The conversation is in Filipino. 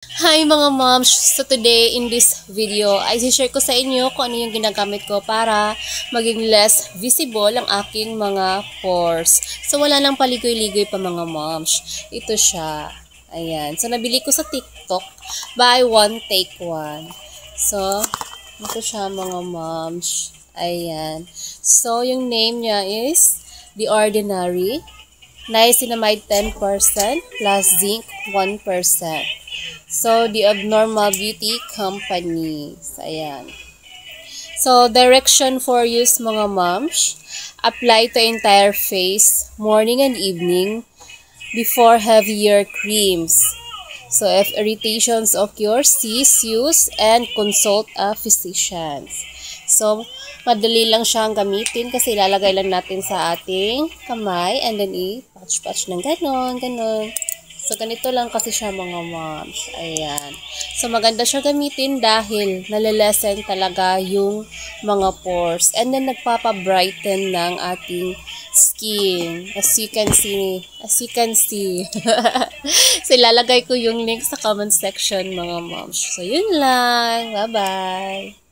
Hi mga moms! So today in this video ay share ko sa inyo kung ano yung ginagamit ko para maging less visible ang aking mga pores. So wala nang paligoy-ligoy pa mga moms. Ito siya. Ayan. So nabili ko sa TikTok. Buy one, take one. So ito siya mga moms. Ayan. So yung name niya is The Ordinary. Niacinamide 10% plus zinc 1%. So, the Abnormal Beauty Company. So, ayan. So, direction for use mga moms. Apply to entire face, morning and evening, before heavier creams. So, if irritations occur, cease use and consult a physician. So, madali lang siyang gamitin kasi ilalagay lang natin sa ating kamay and then i-patch-patch ng ganon. So, ganito lang kasi siya mga moms. Ayan. So, maganda siya gamitin dahil nalilesen talaga yung mga pores. And then, nagpapa-brighten ng ating skin. As you can see. So, ilalagay ko yung link sa comment section mga moms. So, yun lang. Bye-bye.